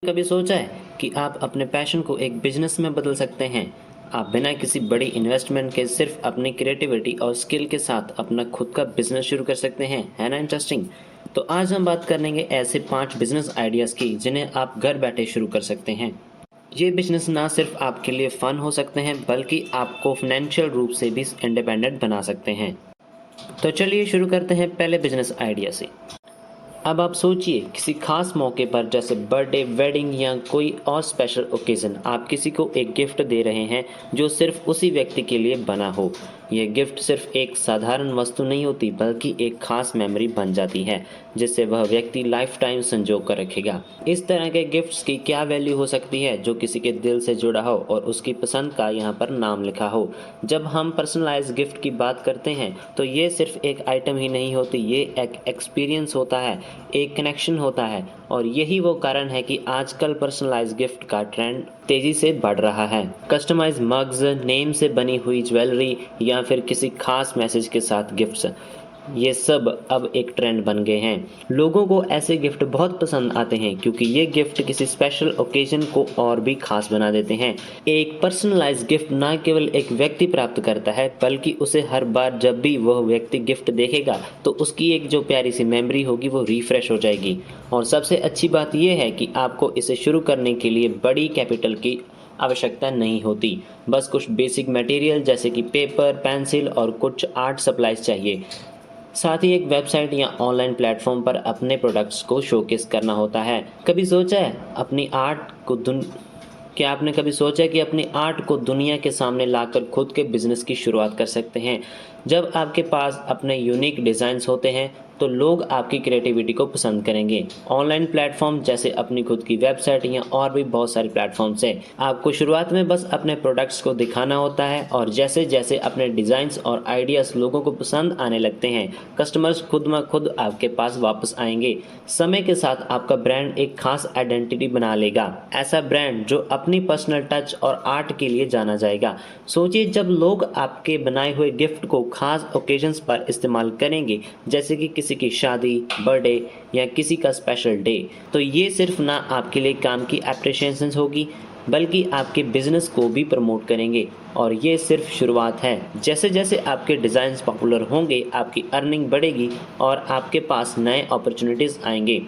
कभी सोचा है कि आप अपने पैशन को एक बिजनेस में बदल सकते हैं? आप बिना किसी बड़ी इन्वेस्टमेंट के सिर्फ अपनी क्रिएटिविटी और स्किल के साथ अपना खुद का बिजनेस शुरू कर सकते हैं, है ना इंटरेस्टिंग? तो आज हम बात करेंगे ऐसे 5 बिजनेस आइडियाज़ की जिन्हें आप घर बैठे शुरू कर सकते हैं। ये बिजनेस ना सिर्फ आपके लिए फ़न हो सकते हैं बल्कि आपको फाइनेंशियल रूप से भी इंडिपेंडेंट बना सकते हैं। तो चलिए शुरू करते हैं पहले बिजनेस आइडिया से। अब आप सोचिए किसी खास मौके पर जैसे बर्थडे, वेडिंग या कोई और स्पेशल ओकेज़न आप किसी को एक गिफ्ट दे रहे हैं जो सिर्फ उसी व्यक्ति के लिए बना हो। यह गिफ्ट सिर्फ एक साधारण वस्तु नहीं होती बल्कि एक खास मेमोरी बन जाती है जिससे वह व्यक्ति लाइफ टाइम संजो कर रखेगा। इस तरह के गिफ्ट्स की क्या वैल्यू हो सकती है जो किसी के दिल से जुड़ा हो और उसकी पसंद का यहाँ पर नाम लिखा हो। जब हम पर्सनलाइज गिफ्ट की बात करते हैं तो ये सिर्फ एक आइटम ही नहीं होती, ये एक एक्सपीरियंस होता है, एक कनेक्शन होता है और यही वो कारण है कि आजकल पर्सनलाइज गिफ्ट का ट्रेंड तेजी से बढ़ रहा है। कस्टमाइज मग्स, नेम से बनी हुई ज्वेलरी या फिर किसी खास मैसेज के साथ गिफ्ट्स, ये सब अब एक ट्रेंड बन गए हैं। लोगों को ऐसे गिफ्ट बहुत पसंद आते हैं क्योंकि ये गिफ्ट किसी स्पेशल ओकेजन को और भी खास बना देते हैं। एक पर्सनलाइज गिफ्ट ना केवल एक व्यक्ति प्राप्त करता है बल्कि उसे हर बार जब भी वह व्यक्ति गिफ्ट देखेगा तो उसकी एक जो प्यारी सी मेमोरी होगी वो रिफ्रेश हो जाएगी। और सबसे अच्छी बात यह है कि आपको इसे शुरू करने के लिए बड़ी कैपिटल की आवश्यकता नहीं होती, बस कुछ बेसिक मटेरियल जैसे कि पेपर, पेंसिल और कुछ आर्ट सप्लाईज चाहिए। साथ ही एक वेबसाइट या ऑनलाइन प्लेटफॉर्म पर अपने प्रोडक्ट्स को शोकेस करना होता है। कभी सोचा है क्या आपने कभी सोचा है कि अपनी आर्ट को दुनिया के सामने लाकर खुद के बिजनेस की शुरुआत कर सकते हैं? जब आपके पास अपने यूनिक डिज़ाइंस होते हैं तो लोग आपकी क्रिएटिविटी को पसंद करेंगे। ऑनलाइन प्लेटफॉर्म जैसे अपनी खुद की वेबसाइट या और भी बहुत सारे प्लेटफॉर्म्स हैं। आपको शुरुआत में बस अपने प्रोडक्ट्स को दिखाना होता है और जैसे जैसे अपने डिज़ाइंस और आइडियाज़ लोगों को पसंद आने लगते हैं, कस्टमर्स खुद ब खुद आपके पास वापस आएंगे। समय के साथ आपका ब्रांड एक खास आइडेंटिटी बना लेगा, ऐसा ब्रांड जो अपनी पर्सनल टच और आर्ट के लिए जाना जाएगा। सोचिए जब लोग आपके बनाए हुए गिफ्ट को खास ओकेजन्स पर इस्तेमाल करेंगे जैसे कि किसी की शादी, बर्थडे या किसी का स्पेशल डे, तो ये सिर्फ ना आपके लिए काम की एप्रिशिएशन होगी बल्कि आपके बिजनेस को भी प्रमोट करेंगे। और ये सिर्फ शुरुआत है। जैसे जैसे आपके डिज़ाइंस पॉपुलर होंगे आपकी अर्निंग बढ़ेगी और आपके पास नए अपॉर्चुनिटीज़ आएंगे।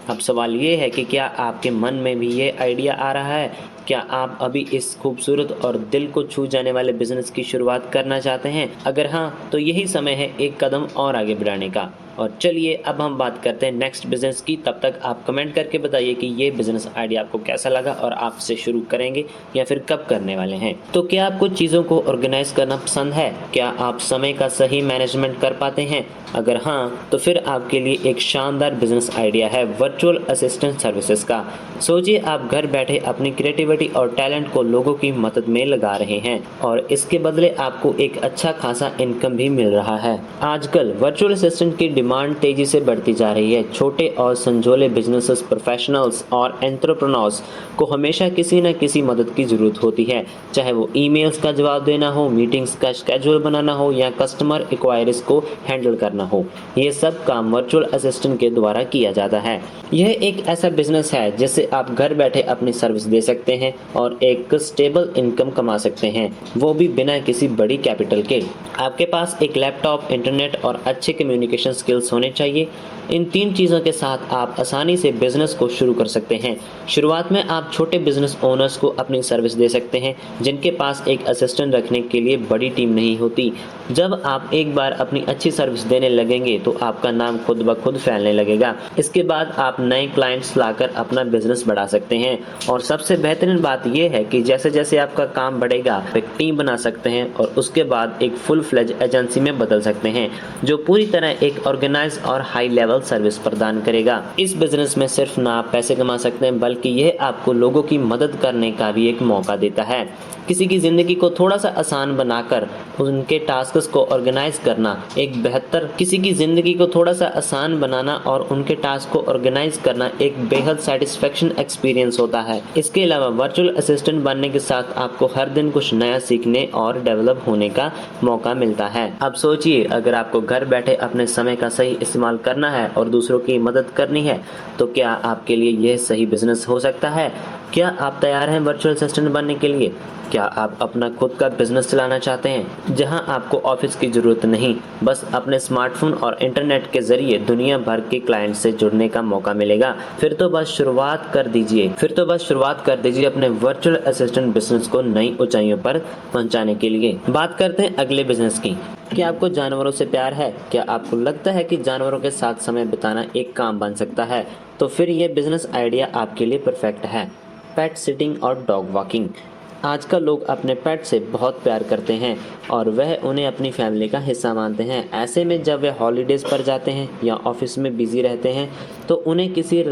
अब सवाल ये है कि क्या आपके मन में भी ये आइडिया आ रहा है? क्या आप अभी इस खूबसूरत और दिल को छू जाने वाले बिजनेस की शुरुआत करना चाहते हैं? अगर हाँ, तो यही समय है एक कदम और आगे बढ़ाने का। और चलिए अब हम बात करते हैं नेक्स्ट बिजनेस की। तब तक आप कमेंट करके बताइए कि ये बिजनेस आइडिया आपको कैसा लगा और आप इसे शुरू करेंगे या फिर कब करने वाले हैं। तो क्या आपको चीज़ों को ऑर्गेनाइज करना पसंद है? क्या आप समय का सही मैनेजमेंट कर पाते हैं? अगर हाँ, तो फिर आपके लिए एक शानदार बिजनेस आइडिया है वर्चुअल असिस्टेंट सर्विसेज का। सोचिए आप घर बैठे अपनी क्रिएटिविटी और टैलेंट को लोगों की मदद में लगा रहे हैं और इसके बदले आपको एक अच्छा खासा इनकम भी मिल रहा है। आजकल वर्चुअल असिस्टेंट की डिमांड तेजी से बढ़ती जा रही है। छोटे और संजोले बिजनेसेस, प्रोफेशनल्स और एंटरप्रेन्योर्स को हमेशा किसी न किसी मदद की ज़रूरत होती है, चाहे वो ईमेल्स का जवाब देना हो, मीटिंग्स का स्केड्यूल बनाना हो या कस्टमर इंक्वायरीज को हैंडल करना हो। ये सब काम वर्चुअल असिस्टेंट के द्वारा किया जाता है। यह एक ऐसा बिजनेस है जिससे आप घर बैठे अपनी सर्विस दे सकते हैं और एक स्टेबल इनकम कमा सकते हैं, वो भी बिना किसी बड़ी कैपिटल के। आपके पास एक लैपटॉप, इंटरनेट और अच्छे कम्युनिकेशन स्किल्स होने चाहिए। इन 3 चीज़ों के साथ आप आसानी से बिजनेस को शुरू कर सकते हैं। शुरुआत में आप छोटे बिजनेस ओनर्स को अपनी सर्विस दे सकते हैं जिनके पास एक असिस्टेंट रखने के लिए बड़ी टीम नहीं होती। जब आप एक बार अपनी अच्छी सर्विस देने लगेंगे तो आपका नाम खुद ब खुद फैलने लगेगा। इसके बाद आप नए क्लाइंट्स लाकर अपना बिजनेस बढ़ा सकते हैं। और सबसे बेहतरीन बात यह है कि जैसे जैसे आपका काम बढ़ेगा एक टीम बना सकते हैं और उसके बाद एक फुल फ्लेज एजेंसी में बदल सकते हैं जो पूरी तरह एक ऑर्गेनाइज और हाई लेवल सर्विस प्रदान करेगा। इस बिजनेस में सिर्फ ना आप पैसे कमा सकते हैं बल्कि यह आपको लोगों की मदद करने का भी एक मौका देता है। किसी की ज़िंदगी को थोड़ा सा आसान बनाकर उनके टास्क्स को ऑर्गेनाइज करना किसी की ज़िंदगी को थोड़ा सा आसान बनाना और उनके टास्क को ऑर्गेनाइज करना एक बेहद सेटिस्फेक्शन एक्सपीरियंस होता है। इसके अलावा वर्चुअल असिस्टेंट बनने के साथ आपको हर दिन कुछ नया सीखने और डेवलप होने का मौका मिलता है। अब सोचिए अगर आपको घर बैठे अपने समय का का सही इस्तेमाल करना है और दूसरों की मदद करनी है, तो क्या आपके लिए यह सही बिजनेस हो सकता है? क्या आप तैयार हैं वर्चुअल असिस्टेंट बनने के लिए? क्या आप अपना खुद का बिजनेस चलाना चाहते हैं जहां आपको ऑफिस की ज़रूरत नहीं, बस अपने स्मार्टफोन और इंटरनेट के ज़रिए दुनिया भर के क्लाइंट से जुड़ने का मौका मिलेगा? फिर तो बस शुरुआत कर दीजिए अपने वर्चुअल असिस्टेंट बिजनेस को नई ऊंचाइयों पर पहुंचाने के लिए। बात करते हैं अगले बिजनेस की। क्या आपको जानवरों से प्यार है? क्या आपको लगता है कि जानवरों के साथ समय बिताना एक काम बन सकता है? तो फिर ये बिजनेस आइडिया आपके लिए परफेक्ट है। पेट सिटिंग और डॉग वॉकिंग। आजकल लोग अपने पेट से बहुत प्यार करते हैं और वह उन्हें अपनी फैमिली का हिस्सा मानते हैं। ऐसे में जब वे हॉलीडेज़ पर जाते हैं या ऑफिस में बिजी रहते हैं तो उन्हें किसी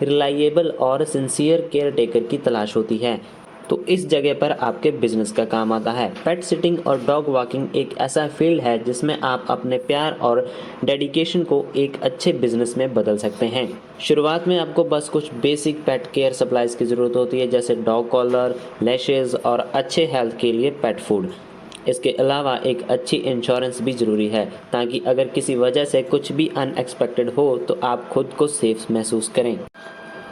रिलायबल और सिंसियर केयर टेकर की तलाश होती है। तो इस जगह पर आपके बिजनेस का काम आता है। पेट सिटिंग और डॉग वॉकिंग एक ऐसा फील्ड है जिसमें आप अपने प्यार और डेडिकेशन को एक अच्छे बिजनेस में बदल सकते हैं। शुरुआत में आपको बस कुछ बेसिक पेट केयर सप्लाईज की ज़रूरत होती है, जैसे डॉग कॉलर, लैशेज और अच्छे हेल्थ के लिए पेट फूड। इसके अलावा एक अच्छी इंश्योरेंस भी ज़रूरी है, ताकि अगर किसी वजह से कुछ भी अनएक्सपेक्टेड हो तो आप खुद को सेफ महसूस करें।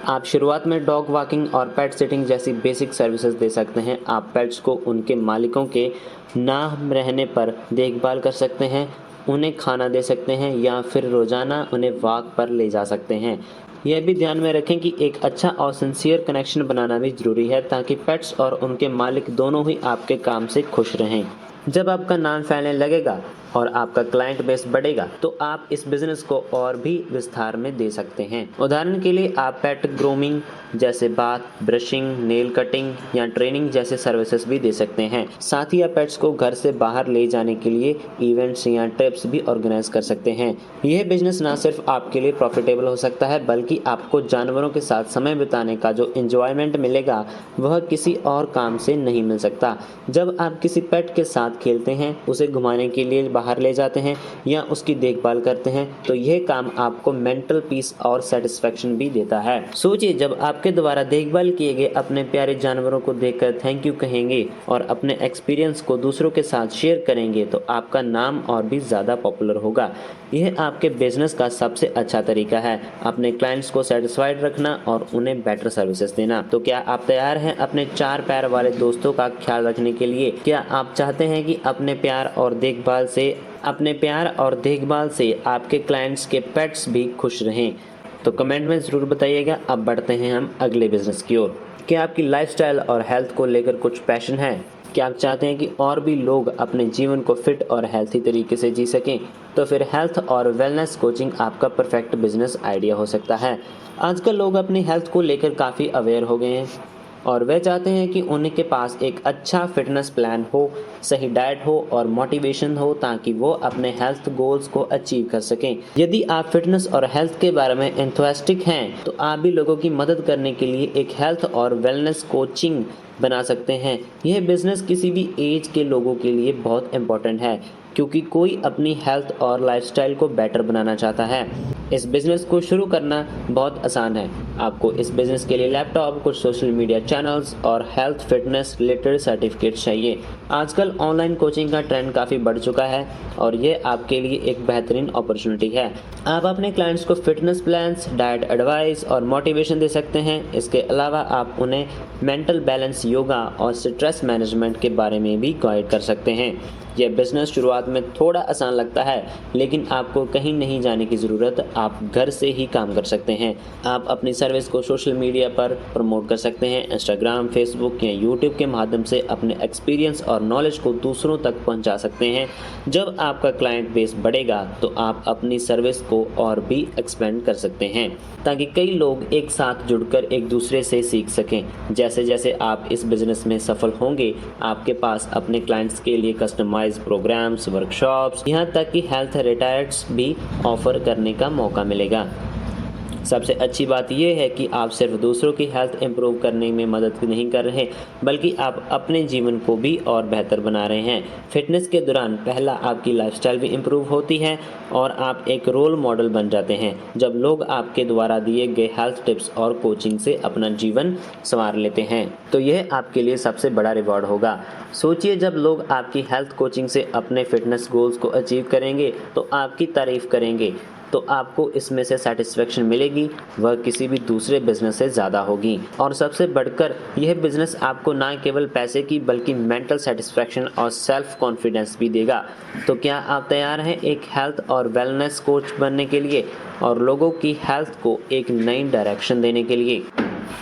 आप शुरुआत में डॉग वॉकिंग और पेट सिटिंग जैसी बेसिक सर्विसेज दे सकते हैं। आप पेट्स को उनके मालिकों के ना रहने पर देखभाल कर सकते हैं, उन्हें खाना दे सकते हैं या फिर रोज़ाना उन्हें वॉक पर ले जा सकते हैं। यह भी ध्यान में रखें कि एक अच्छा और सिंसियर कनेक्शन बनाना भी ज़रूरी है, ताकि पेट्स और उनके मालिक दोनों ही आपके काम से खुश रहें। जब आपका नाम फैलने लगेगा और आपका क्लाइंट बेस बढ़ेगा तो आप इस बिज़नेस को और भी विस्तार में दे सकते हैं। उदाहरण के लिए आप पेट ग्रूमिंग जैसे बाथ, ब्रशिंग, नेल कटिंग या ट्रेनिंग जैसे सर्विसेज भी दे सकते हैं। साथ ही आप पेट्स को घर से बाहर ले जाने के लिए इवेंट्स या ट्रिप्स भी ऑर्गेनाइज कर सकते हैं। यह बिजनेस ना सिर्फ आपके लिए प्रॉफिटेबल हो सकता है, बल्कि आपको जानवरों के साथ समय बिताने का जो एंजॉयमेंट मिलेगा वह किसी और काम से नहीं मिल सकता। जब आप किसी पेट के साथ खेलते हैं, उसे घुमाने के लिए बाहर ले जाते हैं या उसकी देखभाल करते हैं, तो यह काम आपको मेंटल पीस और सेटिस्फेक्शन भी देता है। सोचिए, जब आपके द्वारा देखभाल किए गए अपने प्यारे जानवरों को देखकर थैंक यू कहेंगे और अपने एक्सपीरियंस को दूसरों के साथ शेयर करेंगे तो आपका नाम और भी ज़्यादा पॉपुलर होगा। यह आपके बिजनेस का सबसे अच्छा तरीका है, अपने क्लाइंट्स को सेटिस्फाइड रखना और उन्हें बेटर सर्विसेज देना। तो क्या आप तैयार हैं अपने 4 पैर वाले दोस्तों का ख्याल रखने के लिए? क्या आप चाहते हैं कि अपने प्यार और देखभाल से आपके क्लाइंट्स के पेट्स भी खुश रहें? तो कमेंट में ज़रूर बताइएगा। अब बढ़ते हैं हम अगले बिजनेस की ओर। क्या आपकी लाइफस्टाइल और हेल्थ को लेकर कुछ पैशन है? क्या आप चाहते हैं कि और भी लोग अपने जीवन को फिट और हेल्थी तरीके से जी सकें? तो फिर हेल्थ और वेलनेस कोचिंग आपका परफेक्ट बिजनेस आइडिया हो सकता है। आजकल लोग अपनी हेल्थ को लेकर काफ़ी अवेयर हो गए हैं और वे चाहते हैं कि उनके पास एक अच्छा फिटनेस प्लान हो, सही डाइट हो और मोटिवेशन हो, ताकि वो अपने हेल्थ गोल्स को अचीव कर सकें। यदि आप फिटनेस और हेल्थ के बारे में एंथुसियास्टिक हैं तो आप भी लोगों की मदद करने के लिए एक हेल्थ और वेलनेस कोचिंग बना सकते हैं। यह बिजनेस किसी भी एज के लोगों के लिए बहुत इम्पोर्टेंट है, क्योंकि कोई अपनी हेल्थ और लाइफस्टाइल को बेटर बनाना चाहता है। इस बिज़नेस को शुरू करना बहुत आसान है। आपको इस बिज़नेस के लिए लैपटॉप, कुछ सोशल मीडिया चैनल्स और हेल्थ फिटनेस रिलेटेड सर्टिफिकेट चाहिए। आजकल ऑनलाइन कोचिंग का ट्रेंड काफ़ी बढ़ चुका है और ये आपके लिए एक बेहतरीन अपॉर्चुनिटी है। आप अपने क्लाइंट्स को फिटनेस प्लान्स, डाइट एडवाइस और मोटिवेशन दे सकते हैं। इसके अलावा आप उन्हें मेंटल बैलेंस, योगा और स्ट्रेस मैनेजमेंट के बारे में भी गाइड कर सकते हैं। यह बिज़नेस शुरुआत में थोड़ा आसान लगता है, लेकिन आपको कहीं नहीं जाने की ज़रूरत, आप घर से ही काम कर सकते हैं। आप अपनी सर्विस को सोशल मीडिया पर प्रमोट कर सकते हैं। इंस्टाग्राम, फेसबुक या यूट्यूब के माध्यम से अपने एक्सपीरियंस और नॉलेज को दूसरों तक पहुंचा सकते हैं। जब आपका क्लाइंट बेस बढ़ेगा तो आप अपनी सर्विस को और भी एक्सपेंड कर सकते हैं, ताकि कई लोग एक साथ जुड़कर एक दूसरे से सीख सकें। जैसे जैसे आप इस बिज़नेस में सफल होंगे, आपके पास अपने क्लाइंट्स के लिए कस्टमाइज प्रोग्राम्स, वर्कशॉप्स, यहाँ तक कि हेल्थ रिटायर्स भी ऑफर करने का मौका मिलेगा। सबसे अच्छी बात यह है कि आप सिर्फ दूसरों की हेल्थ इंप्रूव करने में मदद नहीं कर रहे, बल्कि आप अपने जीवन को भी और बेहतर बना रहे हैं। फिटनेस के दौरान पहला आपकी लाइफस्टाइल भी इंप्रूव होती है और आप एक रोल मॉडल बन जाते हैं। जब लोग आपके द्वारा दिए गए हेल्थ टिप्स और कोचिंग से अपना जीवन संवार लेते हैं, तो यह आपके लिए सबसे बड़ा रिवॉर्ड होगा। सोचिए, जब लोग आपकी हेल्थ कोचिंग से अपने फिटनेस गोल्स को अचीव करेंगे तो आपकी तारीफ करेंगे, तो आपको इसमें से सेटिस्फेक्शन मिलेगी, वह किसी भी दूसरे बिजनेस से ज़्यादा होगी। और सबसे बढ़कर यह बिजनेस आपको ना केवल पैसे की बल्कि मेंटल सेटिस्फेक्शन और सेल्फ कॉन्फिडेंस भी देगा। तो क्या आप तैयार हैं एक हेल्थ और वेलनेस कोच बनने के लिए और लोगों की हेल्थ को एक नई डायरेक्शन देने के लिए?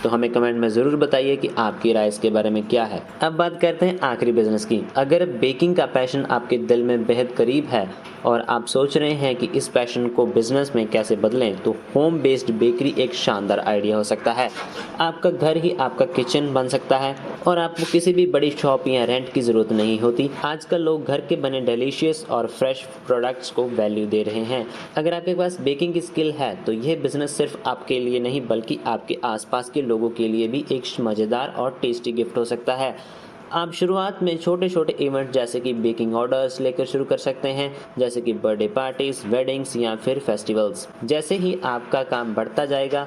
तो हमें कमेंट में ज़रूर बताइए कि आपकी राय इसके बारे में क्या है। अब बात करते हैं आखिरी बिजनेस की। अगर बेकिंग का पैशन आपके दिल में बेहद करीब है और आप सोच रहे हैं कि इस पैशन को बिजनेस में कैसे बदलें, तो होम बेस्ड बेकरी एक शानदार आइडिया हो सकता है। आपका घर ही आपका किचन बन सकता है और आपको किसी भी बड़ी शॉप या रेंट की ज़रूरत नहीं होती। आजकल लोग घर के बने डिलीशियस और फ्रेश प्रोडक्ट्स को वैल्यू दे रहे हैं। अगर आपके पास बेकिंग की स्किल है तो यह बिजनेस सिर्फ आपके लिए नहीं बल्कि आपके आसपास के लोगों के लिए भी एक मज़ेदार और टेस्टी गिफ्ट हो सकता है। आप शुरुआत में छोटे छोटे इवेंट जैसे कि बेकिंग ऑर्डर्स लेकर शुरू कर सकते हैं, जैसे कि बर्थडे पार्टीज, वेडिंग्स या फिर फेस्टिवल्स। जैसे ही आपका काम बढ़ता जाएगा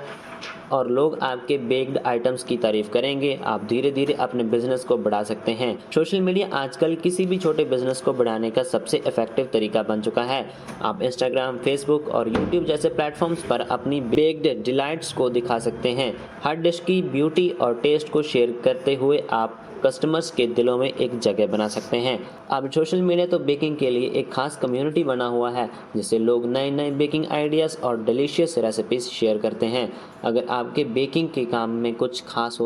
और लोग आपके बेक्ड आइटम्स की तारीफ करेंगे, आप धीरे धीरे अपने बिजनेस को बढ़ा सकते हैं। सोशल मीडिया आजकल किसी भी छोटे बिजनेस को बढ़ाने का सबसे इफेक्टिव तरीका बन चुका है। आप इंस्टाग्राम, फेसबुक और यूट्यूब जैसे प्लेटफॉर्म्स पर अपनी बेक्ड डिलाइट्स को दिखा सकते हैं। हर डिश की ब्यूटी और टेस्ट को शेयर करते हुए आप कस्टमर्स के दिलों में एक जगह बना सकते हैं। अब सोशल मीडिया तो बेकिंग के लिए एक खास कम्युनिटी बना हुआ है, जिससे लोग नए नए बेकिंग आइडियाज़ और डिलीशियस रेसिपीज शेयर करते हैं। अगर आपके बेकिंग के काम में कुछ खास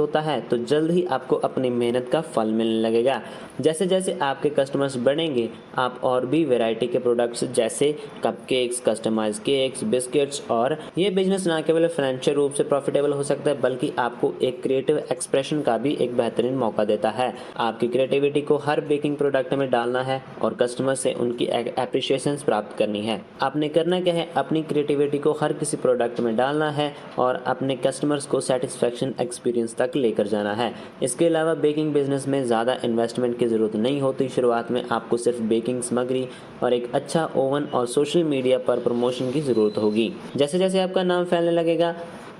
होता है तो जल्द ही आपको अपनी मेहनत का फल मिलने लगेगा। जैसे जैसे आपके कस्टमर्स बढ़ेंगे, आप और भी वैरायटी के प्रोडक्ट्स जैसे कपकेक्स, कस्टमाइज्ड केक्स, बिस्किट्स, और ये बिजनेस ना केवल फाइनेंशियल रूप से प्रॉफिटेबल हो सकता है बल्कि आपको एक क्रिएटिव एक्सप्रेशन का भी एक बेहतरीन मौका देता है। आपकी क्रिएटिविटी को हर बेकिंग प्रोडक्ट में डालना है और कस्टमर से उनकी एप्रिशिएशन प्राप्त करनी है। आपने करना क्या है, अपनी क्रिएटिविटी को हर किसी प्रोडक्ट में डालना है और अपने कस्टमर्स को सेटिस्फैक्शन एक्सपीरियंस तक लेकर जाना है। इसके अलावा बेकिंग बिजनेस में ज़्यादा इन्वेस्टमेंट की ज़रूरत नहीं होती। शुरुआत में आपको सिर्फ बेकिंग सामग्री और एक अच्छा ओवन और सोशल मीडिया पर प्रमोशन की ज़रूरत होगी। जैसे जैसे आपका नाम फैलने लगेगा,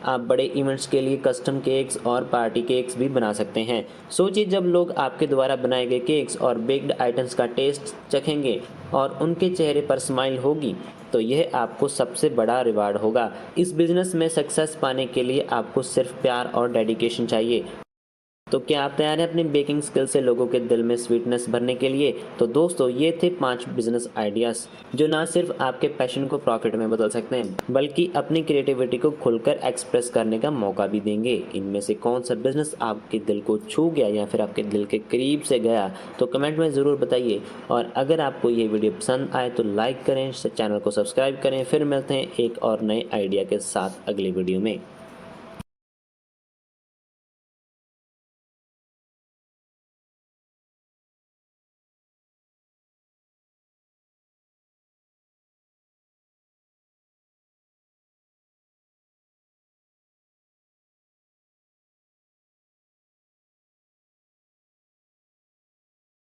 आप बड़े इवेंट्स के लिए कस्टम केक्स और पार्टी केक्स भी बना सकते हैं। सोचिए, जब लोग आपके द्वारा बनाए गए केक्स और बेक्ड आइटम्स का टेस्ट चखेंगे और उनके चेहरे पर स्माइल होगी, तो यह आपको सबसे बड़ा रिवार्ड होगा। इस बिजनेस में सक्सेस पाने के लिए आपको सिर्फ प्यार और डेडिकेशन चाहिए। तो क्या आप तैयार हैं अपनी बेकिंग स्किल से लोगों के दिल में स्वीटनेस भरने के लिए? तो दोस्तों, ये थे 5 बिजनेस आइडियाज़ जो ना सिर्फ आपके पैशन को प्रॉफिट में बदल सकते हैं बल्कि अपनी क्रिएटिविटी को खुलकर एक्सप्रेस करने का मौका भी देंगे। इनमें से कौन सा बिजनेस आपके दिल को छू गया या फिर आपके दिल के करीब से गया, तो कमेंट में ज़रूर बताइए। और अगर आपको ये वीडियो पसंद आए तो लाइक करें, चैनल को सब्सक्राइब करें। फिर मिलते हैं एक और नए आइडिया के साथ अगली वीडियो में।